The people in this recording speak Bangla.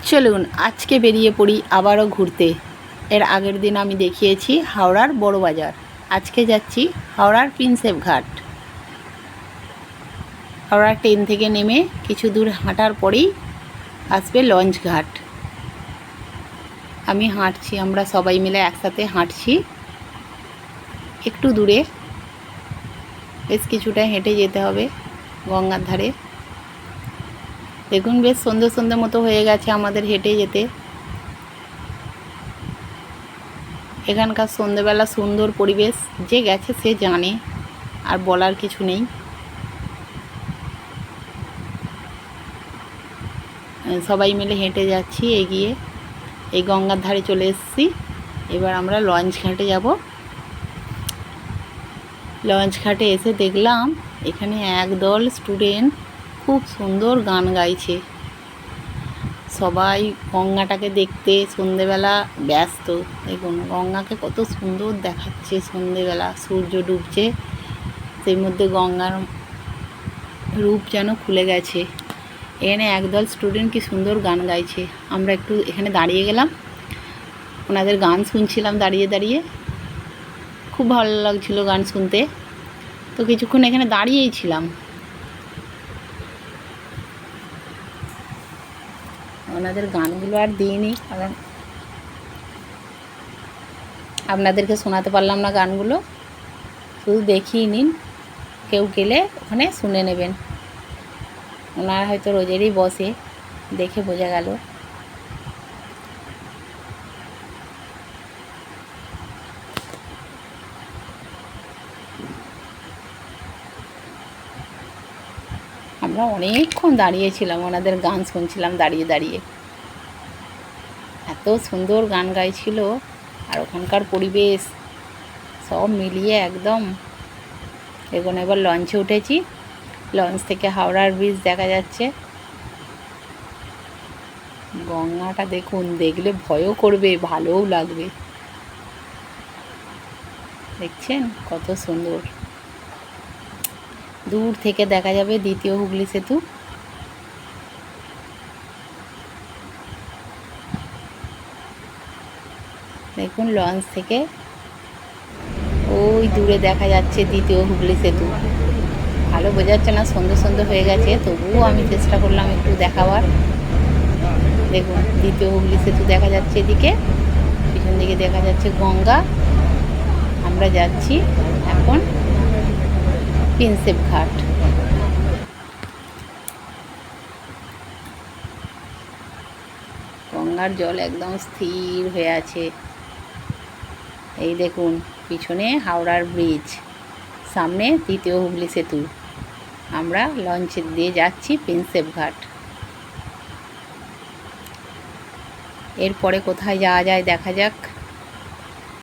চলুন আজকে বেরিয়ে পড়ি আবারও ঘুরতে। এর আগের দিন আমি দেখিয়েছি হাওড়ার বড় বাজার, আজকে যাচ্ছি হাওড়ার প্রিন্সেপ ঘাট। হাওড়া ট্রেন থেকে নেমে কিছু দূর হাঁটার পরেই আসবে লঞ্চ ঘাট। আমি হাঁটছি, আমরা সবাই মিলে একসাথে হাঁটছি। একটু দূরে, বেশ কিছুটা হেঁটে যেতে হবে গঙ্গার ধারে। দেখুন বেশ সন্ধে সন্ধে মতো হয়ে গেছে আমাদের হেঁটে যেতে। এখানকার সন্ধেবেলা সুন্দর পরিবেশ, যে গেছে সে জানে, আর বলার কিছু নেই। সবাই মিলে হেঁটে যাচ্ছি এগিয়ে, এই গঙ্গার ধারে চলে এসেছি। এবার আমরা লঞ্চ ঘাটে যাব। লঞ্চ ঘাটে এসে দেখলাম এখানে একদল স্টুডেন্ট খুব সুন্দর গান গাইছে। সবাই গঙ্গাটাকে দেখতে সন্ধেবেলা ব্যস্ত। দেখুন গঙ্গাকে কত সুন্দর দেখাচ্ছে সন্ধেবেলা, সূর্য ডুবছে, সেই মধ্যে গঙ্গার রূপ যেন খুলে গেছে। এখানে একদল স্টুডেন্ট কি সুন্দর গান গাইছে। আমরা একটু এখানে দাঁড়িয়ে গেলাম, ওনাদের গান শুনছিলাম দাঁড়িয়ে দাঁড়িয়ে। খুব ভালো লাগছিল গান শুনতে, তো কিছুক্ষণ এখানে দাঁড়িয়েই ছিলাম। ওনাদের গানগুলো আর দিইনি, কারণ আপনাদেরকে শোনাতে পারলাম না গানগুলো, শুধু দেখিয়ে নিন। কেউ গেলে ওখানে শুনে নেবেন। ওনারা হয়তো রোজেরই বসে, দেখে বোঝা গেল। আমরা অনেকক্ষণ দাঁড়িয়েছিলাম, ওনাদের গান শুনছিলাম দাঁড়িয়ে দাঁড়িয়ে। এত সুন্দর গান গাইছিল, আর ওখানকার পরিবেশ সব মিলিয়ে একদম। দেখুন এবার লঞ্চে উঠেছি, লঞ্চ থেকে হাওড়ার ব্রিজ দেখা যাচ্ছে। গঙ্গাটা দেখুন, দেখলে ভয়ও করবে, ভালোও লাগবে। দেখছেন কত সুন্দর। দূর থেকে দেখা যাবে দ্বিতীয় হুগলি সেতু। দেখুন লঞ্চ থেকে ওই দূরে দেখা যাচ্ছে দ্বিতীয় হুগলি সেতু। ভালো বোঝা যাচ্ছে না, সন্ধে সন্ধে হয়ে গেছে, তবুও আমি চেষ্টা করলাম একটু দেখাবার। দেখুন দ্বিতীয় হুগলি সেতু দেখা যাচ্ছে এদিকে, পিছন দিকে দেখা যাচ্ছে গঙ্গা। আমরা যাচ্ছি এখন প্রিন্সেপ ঘাট। গঙ্গার জল একদম স্থির হয়ে আছে। এই দেখুন পিছনে হাওড়ার ব্রিজ, সামনে দ্বিতীয় হুগলি সেতু। আমরা লঞ্চে দিয়ে যাচ্ছি প্রিন্সেপ ঘাট। এরপরে কোথায় যাওয়া যায় দেখা যাক।